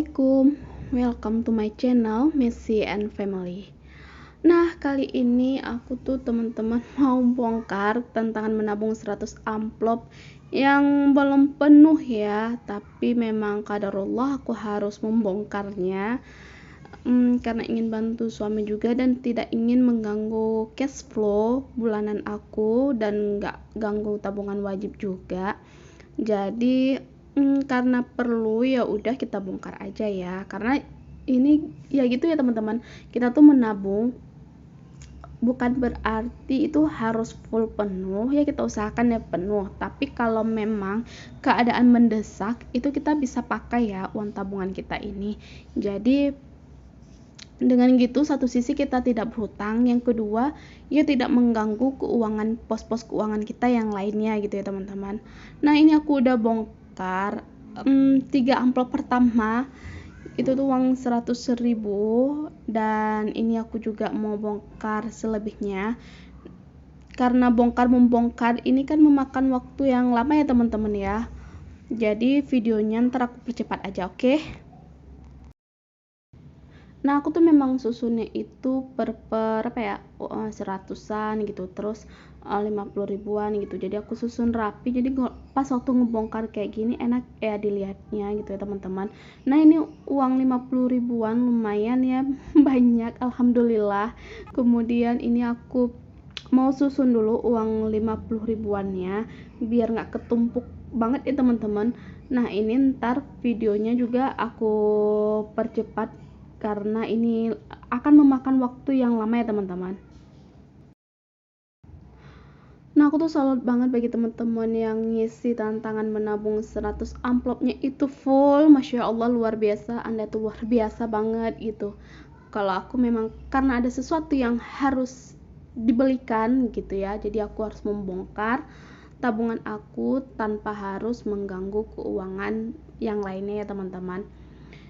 Assalamualaikum, welcome to my channel Messi and Family. Nah, kali ini aku tuh teman-teman mau bongkar tantangan menabung 100 amplop yang belum penuh ya, tapi memang qadarullah aku harus membongkarnya karena ingin bantu suami juga dan tidak ingin mengganggu cash flow bulanan aku dan nggak ganggu tabungan wajib juga. Jadi karena perlu ya udah kita bongkar aja ya, karena ini ya gitu ya teman-teman, kita tuh menabung bukan berarti itu harus full penuh ya, kita usahakan ya penuh, tapi kalau memang keadaan mendesak itu kita bisa pakai ya uang tabungan kita ini. Jadi dengan gitu satu sisi kita tidak berhutang, yang kedua ya tidak mengganggu keuangan pos-pos keuangan kita yang lainnya gitu ya teman-teman. Nah, ini aku udah bongkar 3 amplop pertama itu tuh uang 100.000, dan ini aku juga mau bongkar selebihnya karena membongkar ini kan memakan waktu yang lama ya teman-teman ya. Jadi videonya ntar aku percepat aja, oke? Nah, aku tuh memang susunnya itu per apa ya, 100-an gitu, terus 50 ribuan gitu. Jadi aku susun rapi, jadi pas waktu ngebongkar kayak gini enak ya dilihatnya gitu ya teman-teman. Nah, ini uang 50 ribuan lumayan ya banyak, alhamdulillah. Kemudian ini aku mau susun dulu uang 50 ribuannya biar nggak ketumpuk banget ya teman-teman. Nah, ini ntar videonya juga aku percepat karena ini akan memakan waktu yang lama ya teman-teman. Nah, aku tuh salut banget bagi teman-teman yang ngisi tantangan menabung 100 amplopnya itu full. Masya Allah, luar biasa, Anda tuh luar biasa banget gitu. Kalau aku memang karena ada sesuatu yang harus dibelikan gitu ya, jadi aku harus membongkar tabungan aku tanpa harus mengganggu keuangan yang lainnya ya teman-teman.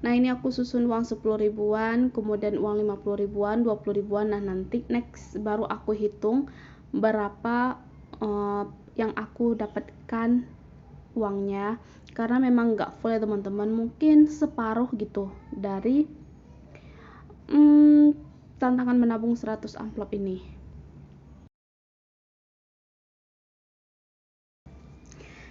Nah, ini aku susun uang 10 ribuan, kemudian uang 50 ribuan, 20 ribuan. Nah, nanti next baru aku hitung berapa yang aku dapatkan uangnya, karena memang nggak full ya teman-teman, mungkin separuh gitu dari tantangan menabung 100 amplop ini.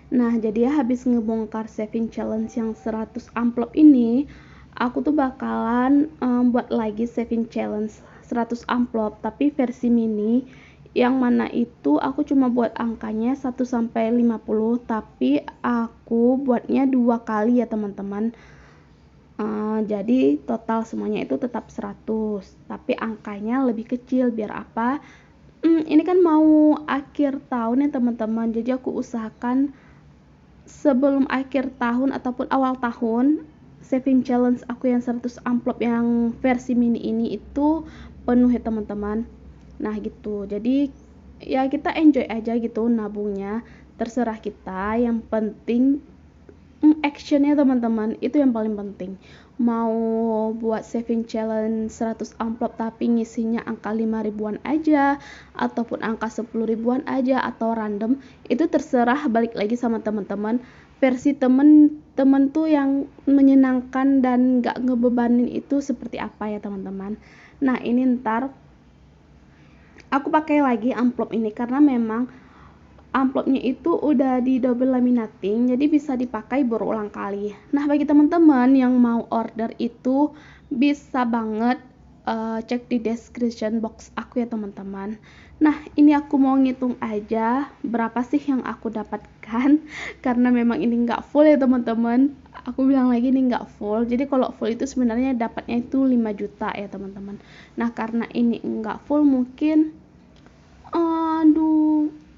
Nah, jadi ya habis ngebongkar saving challenge yang 100 amplop ini, aku tuh bakalan buat lagi saving challenge 100 amplop tapi versi mini, yang mana itu aku cuma buat angkanya 1 sampai 50, tapi aku buatnya 2 kali ya teman-teman. Jadi total semuanya itu tetap 100, tapi angkanya lebih kecil. Biar apa? Ini kan mau akhir tahun ya teman-teman, jadi aku usahakan sebelum akhir tahun ataupun awal tahun saving challenge aku yang 100 amplop yang versi mini ini itu penuh ya teman-teman. Nah gitu, jadi ya kita enjoy aja gitu nabungnya, terserah kita, yang penting actionnya teman-teman, itu yang paling penting. Mau buat saving challenge 100 amplop tapi ngisinya angka 5 ribuan aja ataupun angka 10 ribuan aja atau random, itu terserah, balik lagi sama teman-teman. Versi temen-temen tuh yang menyenangkan dan gak ngebebanin itu seperti apa ya teman-teman. Nah, ini ntar aku pakai lagi amplop ini karena memang amplopnya itu udah di double laminating, jadi bisa dipakai berulang kali. Nah, bagi teman-teman yang mau order itu bisa banget cek di description box aku ya teman-teman. Nah, ini aku mau ngitung aja berapa sih yang aku dapatkan karena memang ini nggak full ya teman-teman. Aku bilang lagi ini nggak full, jadi kalau full itu sebenarnya dapatnya itu 5 juta ya teman-teman. Nah, karena ini nggak full mungkin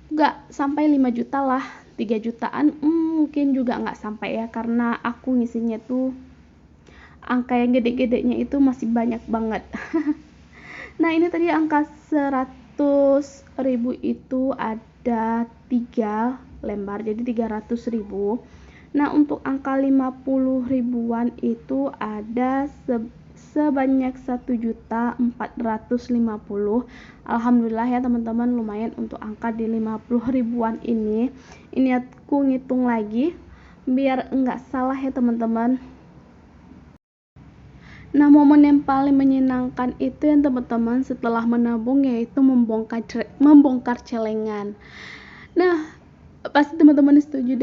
nggak sampai 5 juta lah, 3 jutaan mungkin juga nggak sampai ya, karena aku ngisinya tuh angka yang gede-gedenya itu masih banyak banget. Nah, ini tadi angka 100.000 itu ada 3 lembar, jadi 300.000. Nah, untuk angka 50 ribuan itu ada sebanyak 1.450.000. Alhamdulillah ya teman-teman, lumayan untuk angka di 50 ribuan ini. Ini aku ngitung lagi biar enggak salah ya teman-teman. Nah, momen yang paling menyenangkan itu yang teman-teman setelah menabung, yaitu membongkar celengan. Nah, pasti teman-teman setuju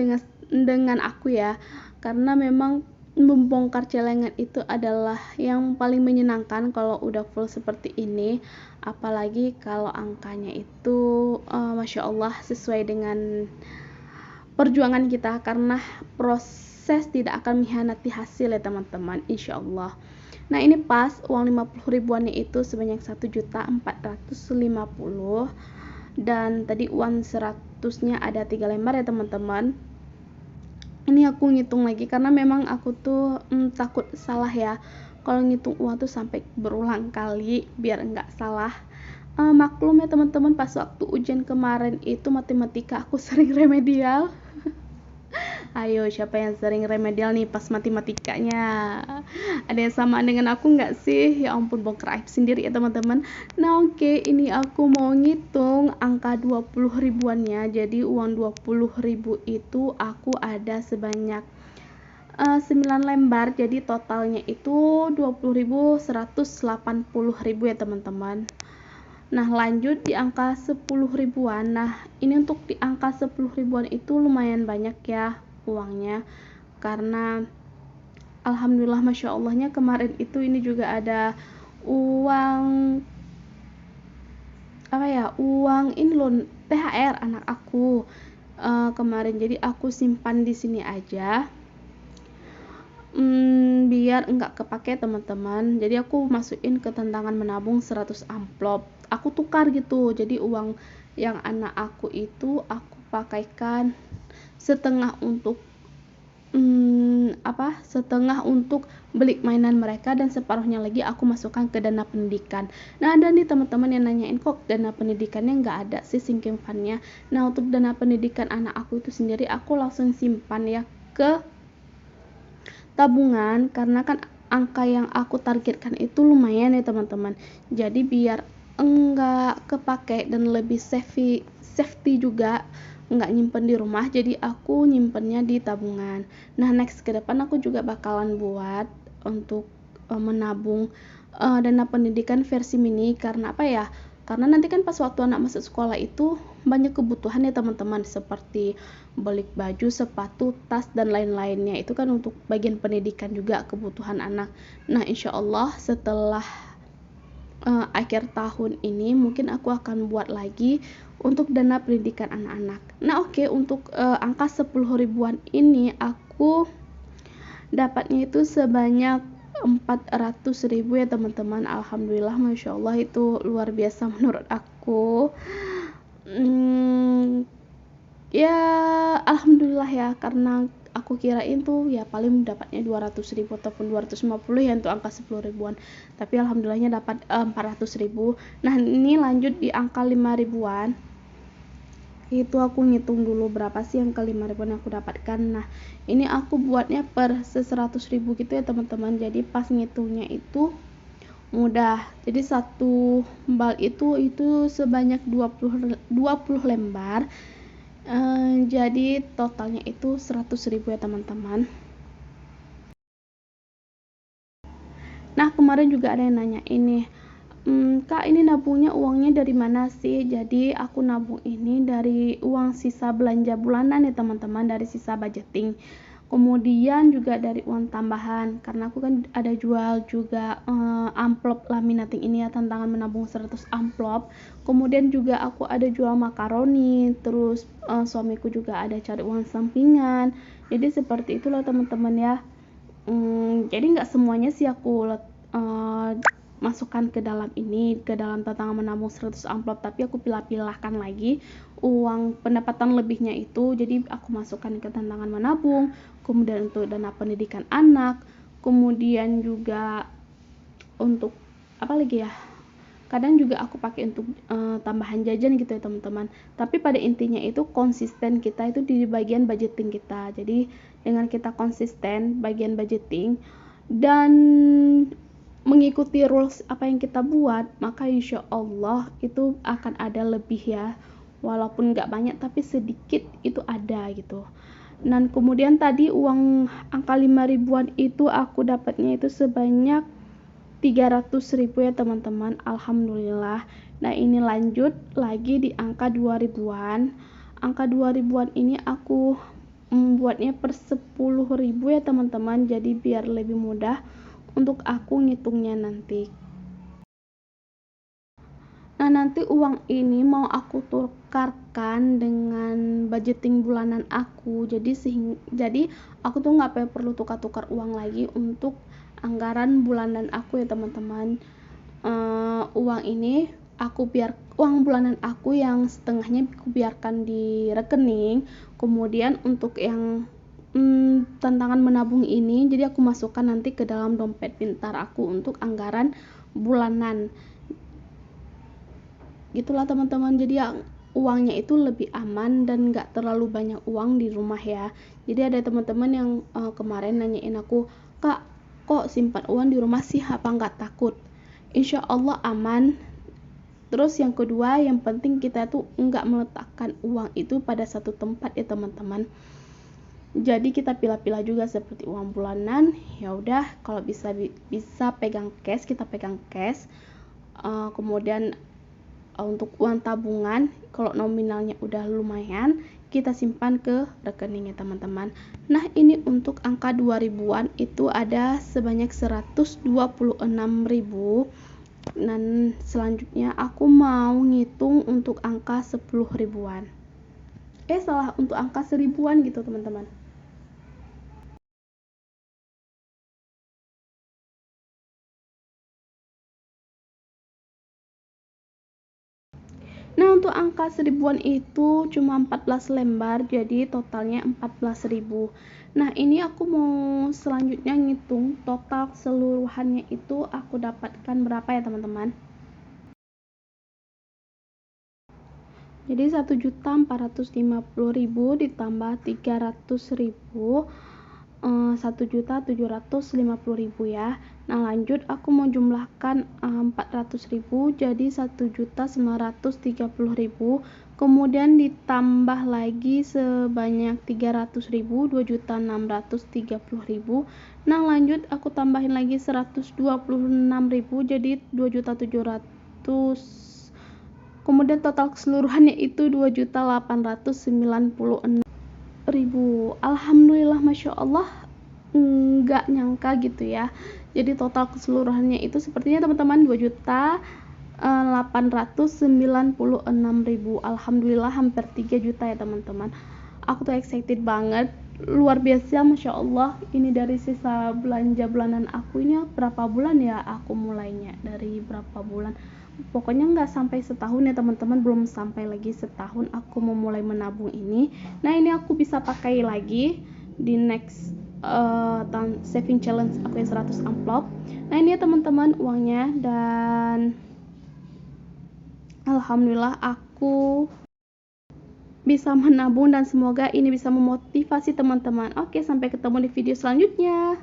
dengan aku ya, karena memang membongkar celengan itu adalah yang paling menyenangkan kalau udah full seperti ini, apalagi kalau angkanya itu Masya Allah sesuai dengan perjuangan kita, karena proses tidak akan mengkhianati hasil ya teman-teman, insya Allah. Nah, ini pas uang 50 ribuannya itu sebanyak 1.450.000, dan tadi uang 100-nya ada 3 lembar ya teman-teman. Ini aku ngitung lagi karena memang aku tuh takut salah ya kalau ngitung uang tuh sampai berulang kali biar enggak salah. Maklum ya teman-teman, pas waktu ujian kemarin itu matematika aku sering remedial. Ayo, siapa yang sering remedial nih pas matematikanya? Ada yang sama dengan aku nggak sih? Ya ampun, bongkar aib sendiri ya teman-teman. Nah, oke, ini aku mau ngitung angka 20 ribuannya. Jadi uang 20 ribu itu aku ada sebanyak 9 lembar. Jadi totalnya itu 20.180.000 ya teman-teman. Nah, lanjut di angka 10 ribuan. Nah, ini untuk di angka 10 ribuan itu lumayan banyak ya uangnya, karena alhamdulillah Masya Allahnya kemarin itu ini juga ada uang uang ini loh, THR anak aku kemarin. Jadi aku simpan di sini aja biar enggak kepake teman-teman. Jadi aku masukin ke tantangan menabung 100 amplop, aku tukar gitu. Jadi uang yang anak aku itu aku pakaikan setengah untuk setengah untuk beli mainan mereka, dan separuhnya lagi aku masukkan ke dana pendidikan. Nah, ada nih teman-teman yang nanyain, kok dana pendidikannya nggak ada sih sinking fund-nya. Nah, untuk dana pendidikan anak aku itu sendiri aku langsung simpan ya ke tabungan, karena kan angka yang aku targetkan itu lumayan ya teman-teman. Jadi biar enggak kepake dan lebih safety juga, nggak nyimpen di rumah, jadi aku nyimpennya di tabungan. Nah, next ke depan aku juga bakalan buat untuk menabung dana pendidikan versi mini. Karena apa ya, karena nanti kan pas waktu anak masuk sekolah itu banyak kebutuhan ya teman-teman, seperti beli baju, sepatu, tas, dan lain-lainnya. Itu kan untuk bagian pendidikan juga kebutuhan anak. Nah, insya Allah setelah akhir tahun ini mungkin aku akan buat lagi untuk dana pendidikan anak-anak. Nah, oke, untuk angka 10 ribuan ini aku dapatnya itu sebanyak 400.000 ya teman-teman. Alhamdulillah, Masya Allah, itu luar biasa menurut aku. Ya alhamdulillah ya, karena aku kirain tuh ya paling dapatnya 200.000 ataupun 250 ya untuk angka 10 ribuan, tapi alhamdulillahnya dapat 400.000. Nah, ini lanjut di angka 5 ribuan. Itu aku ngitung dulu berapa sih yang ke 5 ribuan yang aku dapatkan. Nah, ini aku buatnya per 100.000 gitu ya teman-teman. Jadi pas ngitungnya itu mudah. Jadi satu bal itu sebanyak 20 lembar. Jadi totalnya itu 100.000 ya teman-teman. Nah, kemarin juga ada yang nanya ini, Kak, ini nabungnya uangnya dari mana sih? Jadi aku nabung ini dari uang sisa belanja bulanan ya teman-teman, dari sisa budgeting. Kemudian juga dari uang tambahan, karena aku kan ada jual juga amplop laminating ini ya, tantangan menabung 100 amplop. Kemudian juga aku ada jual makaroni, terus suamiku juga ada cari uang sampingan. Jadi seperti itulah teman-teman ya. Jadi nggak semuanya sih aku masukkan ke dalam tantangan menabung 100 amplop, tapi aku pilah-pilahkan lagi uang pendapatan lebihnya itu. Jadi aku masukkan ke tantangan menabung, kemudian untuk dana pendidikan anak, kemudian juga untuk apa lagi ya, kadang juga aku pakai untuk tambahan jajan gitu ya teman-teman. Tapi pada intinya itu konsisten kita itu di bagian budgeting kita. Jadi dengan kita konsisten bagian budgeting dan mengikuti rules apa yang kita buat, maka insya Allah itu akan ada lebih ya, walaupun nggak banyak tapi sedikit itu ada gitu. Dan kemudian tadi uang angka 5 ribuan itu aku dapatnya itu sebanyak 300.000 ya teman-teman, alhamdulillah. Nah ini lanjut lagi di angka 2000-an. Angka 2000-an ini aku membuatnya per 10.000 ya teman-teman, jadi biar lebih mudah untuk aku ngitungnya nanti. Nah nanti uang ini mau aku tukarkan dengan budgeting bulanan aku, jadi aku tuh nggak perlu tukar-tukar uang lagi untuk anggaran bulanan aku ya teman-teman. Uang bulanan aku yang setengahnya aku biarkan di rekening, kemudian untuk yang tantangan menabung ini jadi aku masukkan nanti ke dalam dompet pintar aku untuk anggaran bulanan. Gitulah teman-teman, jadi uangnya itu lebih aman dan gak terlalu banyak uang di rumah ya. Jadi ada teman-teman yang kemarin nanyain aku, kak kok simpan uang di rumah sih, apa nggak takut? Insya Allah aman. Terus yang kedua, yang penting kita tuh nggak meletakkan uang itu pada satu tempat ya teman-teman. Jadi kita pilah-pilah juga seperti uang bulanan. Ya udah, kalau bisa pegang cash, kita pegang cash. Kemudian untuk uang tabungan, kalau nominalnya udah lumayan, kita simpan ke rekeningnya teman-teman. Nah ini untuk angka 2000-an itu ada sebanyak 126.000. Dan selanjutnya aku mau ngitung untuk angka 10.000-an. Salah, untuk angka 1000-an gitu teman-teman. Nah untuk angka 1000-an itu cuma 14 lembar, jadi totalnya 14.000. Nah ini aku mau selanjutnya ngitung total keseluruhannya itu aku dapatkan berapa ya teman-teman. Jadi 1.450.000 ditambah 300.000, 1.750.000 ya. Nah lanjut aku mau jumlahkan 400.000 jadi 1.930.000, kemudian ditambah lagi sebanyak 300.000, 2.630.000. Nah lanjut aku tambahin lagi 126.000 jadi 2.700.000, kemudian total keseluruhannya itu 2.896.000. Alhamdulillah, masya Allah, nggak nyangka gitu ya. Jadi total keseluruhannya itu sepertinya teman-teman 2.896.000. Alhamdulillah hampir 3 juta ya teman-teman. Aku tuh excited banget, luar biasa, masya Allah. Ini dari sisa belanja bulanan aku, ini berapa bulan ya aku mulainya, dari berapa bulan, pokoknya nggak sampai setahun ya teman-teman, belum sampai lagi setahun aku memulai menabung ini. Nah ini aku bisa pakai lagi di next saving challenge aku yang 100 amplop. Nah ini ya teman-teman uangnya, dan alhamdulillah aku bisa menabung dan semoga ini bisa memotivasi teman-teman. Oke, sampai ketemu di video selanjutnya.